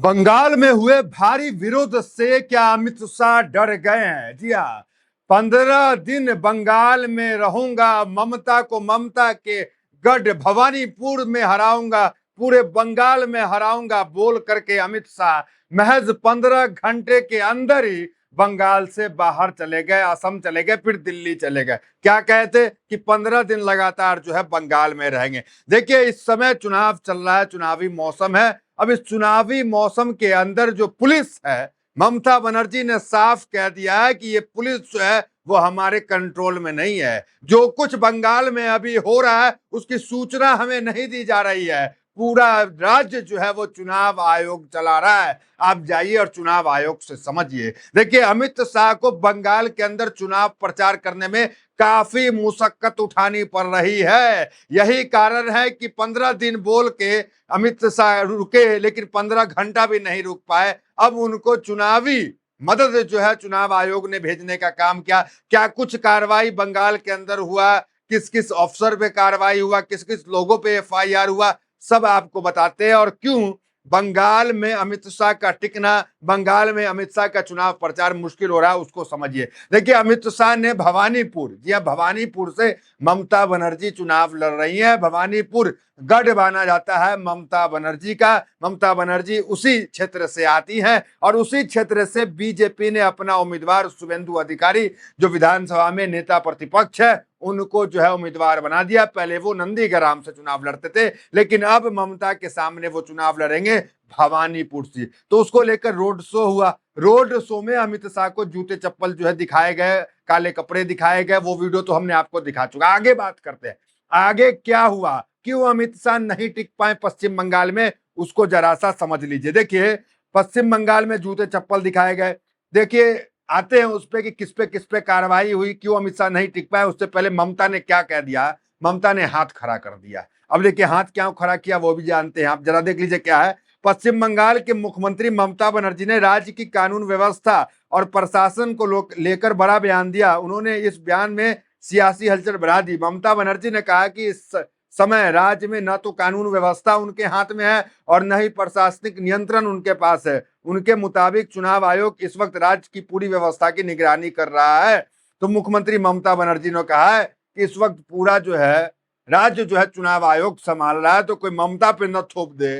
बंगाल में हुए भारी विरोध से क्या अमित शाह डर गए हैं? जी हाँ, 15 दिन बंगाल में रहूंगा, ममता को ममता के गढ़ भवानीपुर में हराऊंगा, पूरे बंगाल में हराऊंगा बोल करके अमित शाह महज 15 घंटे के अंदर ही बंगाल से बाहर चले गए, असम चले गए, फिर दिल्ली चले गए। क्या कहते कि 15 दिन लगातार जो है बंगाल में रहेंगे। देखिए, इस समय चुनाव चल रहा है, चुनावी मौसम है। अब इस चुनावी मौसम के अंदर जो पुलिस है, ममता बनर्जी ने साफ कह दिया है कि ये पुलिस जो है वो हमारे कंट्रोल में नहीं है। जो कुछ बंगाल में अभी हो रहा है उसकी सूचना हमें नहीं दी जा रही है। पूरा राज्य जो है वो चुनाव आयोग चला रहा है। आप जाइए और चुनाव आयोग से समझिए। देखिए, अमित शाह को बंगाल के अंदर चुनाव प्रचार करने में काफी मुशक्कत उठानी पड़ रही है। यही कारण है कि 15 दिन बोल के अमित शाह रुके, लेकिन 15 घंटा भी नहीं रुक पाए। अब उनको चुनावी मदद जो है चुनाव आयोग ने भेजने का काम किया। क्या कुछ कार्रवाई बंगाल के अंदर हुआ, किस किस अफसर पे कार्रवाई हुआ, किस किस लोगों पे एफआईआर हुआ, सब आपको बताते हैं। और क्यों बंगाल में अमित शाह का टिकना, बंगाल में अमित शाह का चुनाव प्रचार मुश्किल हो रहा है, उसको समझिए। देखिए, अमित शाह ने भवानीपुर, जी हाँ, भवानीपुर से ममता बनर्जी चुनाव लड़ रही है। भवानीपुर गढ़ माना जाता है ममता बनर्जी का। ममता बनर्जी उसी क्षेत्र से आती हैं और उसी क्षेत्र से बीजेपी ने अपना उम्मीदवार शुभेंदु अधिकारी, जो विधानसभा में नेता प्रतिपक्ष है, उनको जो है उम्मीदवार बना दिया। पहले वो नंदीग्राम से चुनाव लड़ते थे, लेकिन अब ममता के सामने वो चुनाव लड़ेंगे भवानीपुर से। तो उसको लेकर रोड शो हुआ। रोड शो में अमित शाह को जूते चप्पल जो है दिखाए गए, काले कपड़े दिखाए गए। वो वीडियो तो हमने आपको दिखा चुका। आगे बात करते हैं, आगे क्या हुआ, क्यों अमित शाह नहीं टिक पाए पश्चिम बंगाल में, उसको जरा सा समझ लीजिए। देखिए, पश्चिम बंगाल में जूते चप्पल दिखाए गए। देखिए, आते हैं उस पे कि किस पे कार्रवाई हुई, क्यों अमित शाह नहीं टिक पाए। उससे पहले ममता ने क्या कह दिया, ममता ने हाथ खड़ा कर दिया। अब देखिए, हाथ क्यों खड़ा किया वो भी जानते हैं आप, जरा देख लीजिए क्या है। पश्चिम बंगाल के मुख्यमंत्री ममता बनर्जी ने राज्य की कानून व्यवस्था और प्रशासन को लेकर बड़ा बयान दिया। उन्होंने इस बयान में सियासी हलचल बढ़ा दी। ममता बनर्जी ने कहा कि इस समय राज्य में न तो कानून व्यवस्था उनके हाथ में है और न ही प्रशासनिक नियंत्रण उनके पास है। उनके मुताबिक चुनाव आयोग इस वक्त राज्य की पूरी व्यवस्था की निगरानी कर रहा है। तो मुख्यमंत्री ममता बनर्जी ने कहा है कि इस वक्त पूरा जो है राज्य जो है चुनाव आयोग संभाल रहा है। तो कोई ममता पे न थोप दे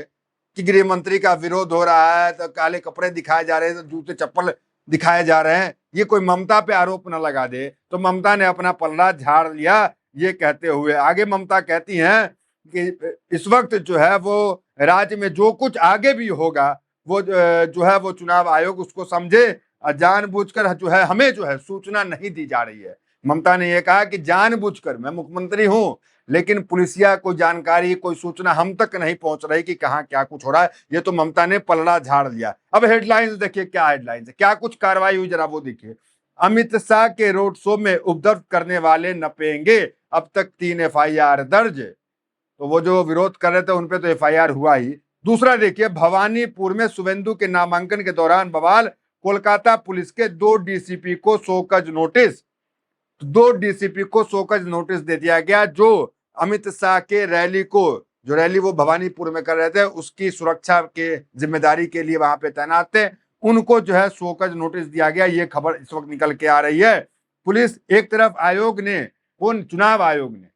कि गृह मंत्री का विरोध हो रहा है, तो काले कपड़े दिखाए जा रहे हैं, तो जूते चप्पल दिखाए जा रहे हैं, ये कोई ममता पे आरोप न लगा दे। तो ममता ने अपना पल्ला झाड़ लिया। ये कहते हुए आगे ममता कहती हैं कि इस वक्त जो है वो राज्य में जो कुछ आगे भी होगा वो जो है वो चुनाव आयोग उसको समझे। जानबूझकर जो है हमें जो है सूचना नहीं दी जा रही है। ममता ने यह कहा कि जानबूझकर, मैं मुख्यमंत्री हूं लेकिन पुलिसिया कोई जानकारी, कोई सूचना हम तक नहीं पहुंच रही कि कहां क्या कुछ हो रहा है। ये तो ममता ने पलड़ा झाड़ लिया। अब हेडलाइंस देखिए, क्या हेडलाइंस है, क्या कुछ कार्रवाई हुई, जरा वो देखिए। अमित शाह के रोड शो में उपद्रव करने वाले नपेंगे, अब तक 3 एफआईआर दर्ज। तो वो जो विरोध कर रहे थे उनपे तो एफआईआर हुआ ही। दूसरा देखिए, भवानीपुर में शुभेंदु के नामांकन के दौरान बवाल, कोलकाता पुलिस के 2 डीसीपी को शोकज नोटिस, 2 डीसीपी को शोकज नोटिस दे दिया गया। जो अमित शाह के रैली को, जो रैली वो भवानीपुर में कर रहे थे, उसकी सुरक्षा के जिम्मेदारी के लिए वहां पे तैनात थे, उनको जो है शोकज नोटिस दिया गया। ये खबर इस वक्त निकल के आ रही है। पुलिस एक तरफ, आयोग ने, कौन, चुनाव आयोग ने,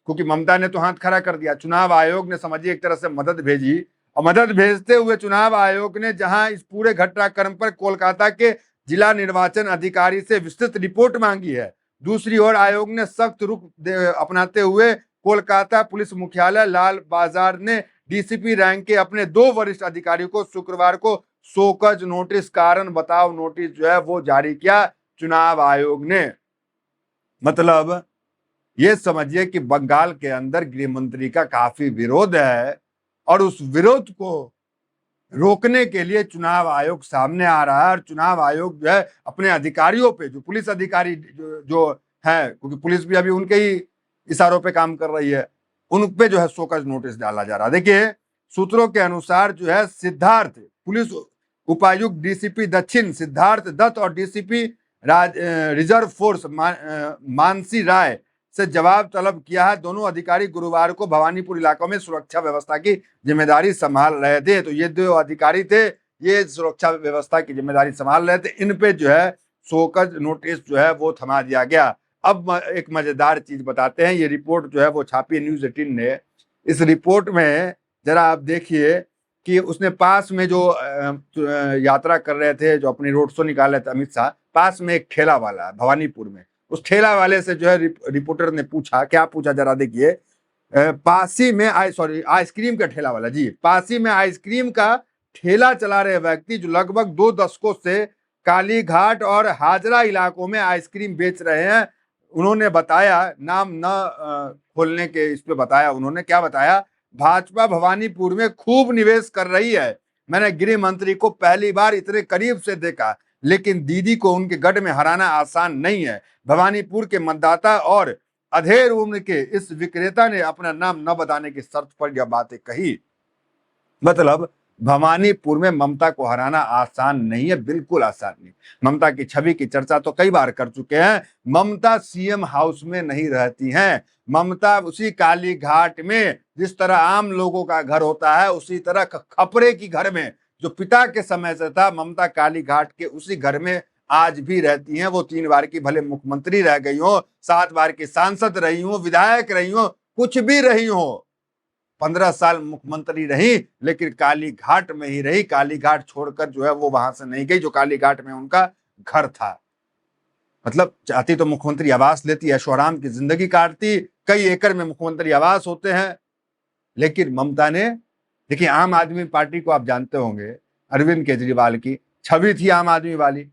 क्योंकि ममता ने तो हाथ खड़ा कर दिया, चुनाव आयोग ने समझिए एक तरह से मदद भेजी। और मदद भेजते हुए चुनाव आयोग ने जहां इस पूरे घटनाक्रम पर कोलकाता के जिला निर्वाचन अधिकारी से विस्तृत रिपोर्ट मांगी है, दूसरी ओर आयोग ने सख्त रुख अपनाते हुए कोलकाता पुलिस मुख्यालय लाल बाजार ने डीसीपी रैंक के अपने 2 वरिष्ठ अधिकारियों को शुक्रवार को शोकज नोटिस, कारण बताओ नोटिस जो है वो जारी किया चुनाव आयोग ने। मतलब ये समझिए कि बंगाल के अंदर गृह मंत्री का काफी विरोध है और उस विरोध को रोकने के लिए चुनाव आयोग सामने आ रहा है। और चुनाव आयोग जो है अपने अधिकारियों पे, जो पुलिस अधिकारी जो है, क्योंकि पुलिस भी अभी उनके ही इशारों पे काम कर रही है, उन पे जो है शोकज नोटिस डाला जा रहा है। देखिए, सूत्रों के अनुसार जो है सिद्धार्थ, पुलिस उपायुक्त डीसीपी दक्षिण सिद्धार्थ दत्त और डीसीपी रिजर्व फोर्स मानसी राय से जवाब तलब किया है। दोनों अधिकारी गुरुवार को भवानीपुर इलाकों में सुरक्षा व्यवस्था की जिम्मेदारी संभाल रहे थे। तो ये 2 अधिकारी थे ये सुरक्षा व्यवस्था की जिम्मेदारी संभाल रहे थे, इन पे जो है शोकज नोटिस जो है वो थमा दिया गया। अब एक मजेदार चीज बताते हैं, ये रिपोर्ट जो है वो छापी है न्यूज 18 ने। इस रिपोर्ट में जरा आप देखिए कि उसने पास में जो यात्रा कर रहे थे, जो अपनी रोड शो निकाल रहे थे अमित शाह, पास में एक ठेला वाला भवानीपुर में, उस ठेला वाले से जो है रिपोर्टर ने पूछा, क्या पूछा जरा देखिए। पासी में आइसक्रीम का ठेला वाला जी, पासी में आइसक्रीम का ठेला चला रहे व्यक्ति जो लगभग 2 दशकों से कालीघाट और हाजरा इलाकों में आइसक्रीम बेच रहे हैं, उन्होंने बताया, नाम न खोलने के इस पे बताया, उन्होंने क्या बताया, भाजपा भवानीपुर में खूब निवेश कर रही है। मैंने गृह मंत्री को पहली बार इतने करीब से देखा, लेकिन दीदी को उनके गढ़ में हराना आसान नहीं है। भवानीपुर के मतदाता और अधेड़ उम्र के इस विक्रेता ने अपना नाम न बताने की शर्त पर यह बातें कही। मतलब भवानीपुर में ममता को हराना आसान नहीं है, बिल्कुल आसान नहीं। ममता की छवि की चर्चा तो कई बार कर चुके हैं। ममता सीएम हाउस में नहीं रहती हैं। ममता उसी काली घाट में जिस तरह आम लोगों का घर होता है, उसी तरह खपरे की घर में जो पिता के समय से था, ममता काली घाट के उसी घर में आज भी रहती हैं। वो 3 बार की भले मुख्यमंत्री रह गई हो, 7 बार की सांसद रही हो, विधायक रही हो, कुछ भी रही हो, 15 साल मुख्यमंत्री रही, लेकिन काली घाट में ही रही। काली घाट छोड़कर जो है वो वहां से नहीं गई, जो काली घाट में उनका घर था। मतलब चाहती तो मुख्यमंत्री आवास लेती, ऐशोआराम की जिंदगी काटती, कई एकड़ में मुख्यमंत्री आवास होते हैं, लेकिन ममता ने, देखिए आम आदमी पार्टी को आप जानते होंगे, अरविंद केजरीवाल की छवि थी आम आदमी वाली,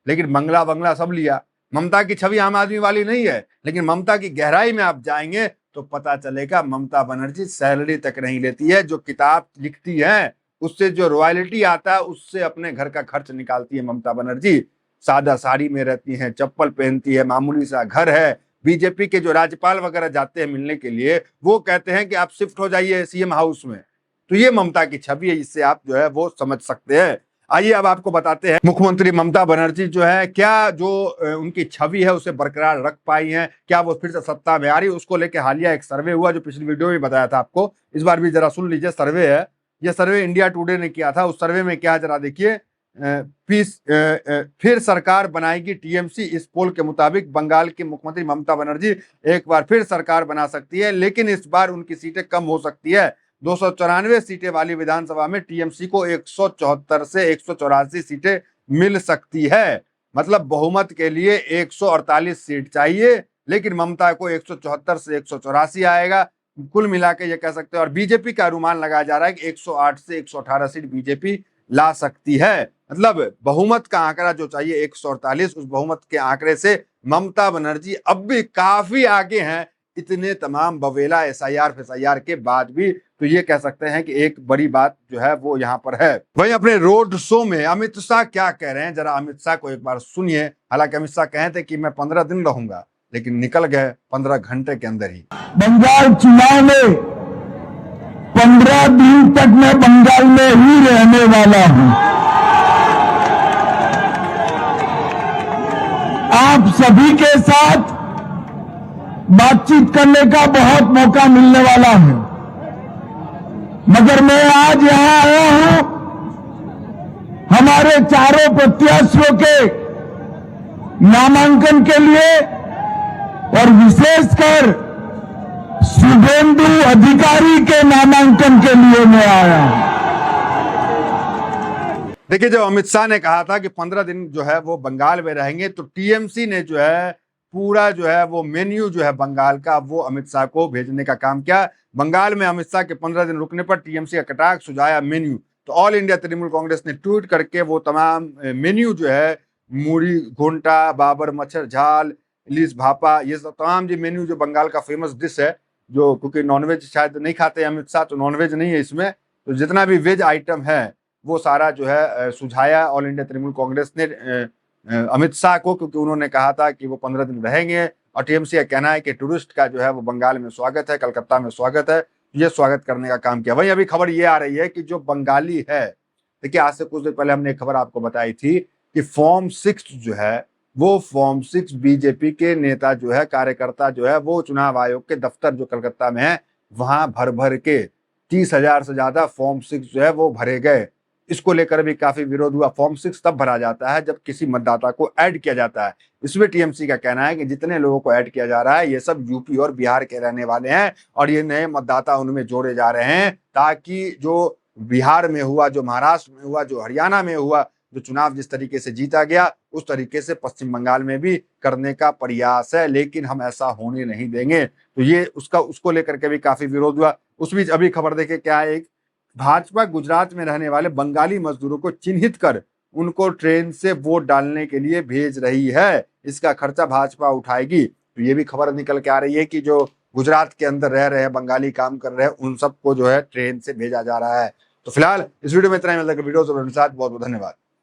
लेकिन बंगला बंगला सब लिया। ममता की छवि आम आदमी वाली नहीं है, लेकिन ममता की गहराई में आप जाएंगे तो पता चलेगा ममता बनर्जी सैलरी तक नहीं लेती है। जो किताब लिखती है उससे जो रॉयल्टी आता है उससे अपने घर का खर्च निकालती है ममता बनर्जी। सादा साड़ी में रहती हैं, चप्पल पहनती है, मामूली सा घर है। बीजेपी के जो राज्यपाल वगैरह जाते हैं मिलने के लिए, वो कहते हैं कि आप शिफ्ट हो जाइए सीएम हाउस में। तो ये ममता की छवि है, इससे आप जो है वो समझ सकते हैं। आइए अब आपको बताते हैं मुख्यमंत्री ममता बनर्जी जो है क्या जो उनकी छवि है उसे बरकरार रख पाई हैं, क्या वो फिर से सत्ता में आ रही। उसको लेकर हालिया एक सर्वे हुआ, जो पिछली वीडियो में बताया था आपको, इस बार भी जरा सुन लीजिए। सर्वे है, यह सर्वे इंडिया टुडे ने किया था। उस सर्वे में क्या जरा देखिए। फिर सरकार बनाएगी टीएमसी। इस पोल के मुताबिक बंगाल की मुख्यमंत्री ममता बनर्जी एक बार फिर सरकार बना सकती है, लेकिन इस बार उनकी सीटें कम हो सकती है। 294 सीटें वाली विधानसभा में टीएमसी को 174 से 184 सीटें मिल सकती है। मतलब बहुमत के लिए 148 सीट चाहिए, लेकिन ममता को 174 से 184 आएगा। कुल मिला के ये कह सकते हैं, और बीजेपी का अनुमान लगाया जा रहा है कि 108 से 118 सीट बीजेपी ला सकती है। मतलब बहुमत का आंकड़ा जो चाहिए 148, उस बहुमत के आंकड़े से ममता बनर्जी अब भी काफी आगे हैं, इतने तमाम बवेला एसआईआर फेसआईआर के बाद भी। तो ये कह सकते हैं कि एक बड़ी बात जो है वो यहाँ पर है। वहीं अपने रोड शो में अमित शाह क्या कह रहे हैं, जरा अमित शाह को एक बार सुनिए। हालांकि अमित शाह कहे थे कि मैं 15 दिन रहूंगा, लेकिन निकल गए 15 घंटे के अंदर ही। बंगाल चुनाव में 15 दिन तक मैं बंगाल में ही रहने वाला हूं। आप सभी के साथ बातचीत करने का बहुत मौका मिलने वाला है, मगर मैं आज यहां आया हूं हमारे चारों प्रत्याशियों के नामांकन के लिए, और विशेषकर शुभेंदु अधिकारी के नामांकन के लिए मैं आया हूं। देखिए, जब अमित शाह ने कहा था कि 15 दिन जो है वो बंगाल में रहेंगे, तो टीएमसी ने जो है पूरा जो है वो मेन्यू जो है बंगाल का वो अमित शाह को भेजने का काम किया। बंगाल में अमित शाह के 15 दिन रुकने पर टीएमसी का कटाक्ष सुझाया मेन्यू। तो ऑल इंडिया तृणमूल कांग्रेस ने ट्वीट करके वो तमाम मेन्यू जो है, मूढ़ी घोंटा, बाबर मच्छर झाल, इलिस भापा, ये सब तमाम जो मेन्यू जो बंगाल का फेमस डिश है, जो क्योंकि नॉनवेज शायद नहीं खाते अमित शाह, तो नॉनवेज नहीं है इसमें, तो जितना भी वेज आइटम है वो सारा जो है सुझाया ऑल इंडिया तृणमूल कांग्रेस ने अमित शाह को, क्योंकि उन्होंने कहा था कि वो 15 दिन रहेंगे। और टीएमसी का कहना है कि टूरिस्ट का जो है वो बंगाल में स्वागत है, कलकत्ता में स्वागत है, ये स्वागत करने का काम किया। वहीं अभी खबर ये आ रही है कि जो बंगाली है, देखिए आज से कुछ देर पहले हमने एक खबर आपको बताई थी कि फॉर्म 6 जो है, वो फॉर्म 6 बीजेपी के नेता जो है, कार्यकर्ता जो है, वो चुनाव आयोग के दफ्तर जो कलकत्ता में है वहां भर भर के 30,000 से ज्यादा फॉर्म 6 जो है वो भरे गए। इसको लेकर भी काफी विरोध हुआ। फॉर्म 6 तब भरा जाता है जब किसी मतदाता को ऐड किया जाता है। इसमें टीएमसी का कहना है कि जितने लोगों को ऐड किया जा रहा है ये सब यूपी और बिहार के रहने वाले हैं और ये नए मतदाता उनमें जोड़े जा रहे हैं, ताकि जो बिहार में हुआ, जो महाराष्ट्र में हुआ, जो हरियाणा में हुआ, जो चुनाव जिस तरीके से जीता गया उस तरीके से पश्चिम बंगाल में भी करने का प्रयास है, लेकिन हम ऐसा होने नहीं देंगे। तो ये उसको लेकर के भी काफी विरोध हुआ। उस बीच अभी खबर देखे क्या है, एक भाजपा गुजरात में रहने वाले बंगाली मजदूरों को चिन्हित कर उनको ट्रेन से वोट डालने के लिए भेज रही है। इसका खर्चा भाजपा उठाएगी। तो ये भी खबर निकल के आ रही है कि जो गुजरात के अंदर रह रहे हैं बंगाली, काम कर रहे हैं, उन सबको जो है ट्रेन से भेजा जा रहा है। तो फिलहाल इस वीडियो में इतना ही। मतलब वीडियो बहुत बहुत धन्यवाद।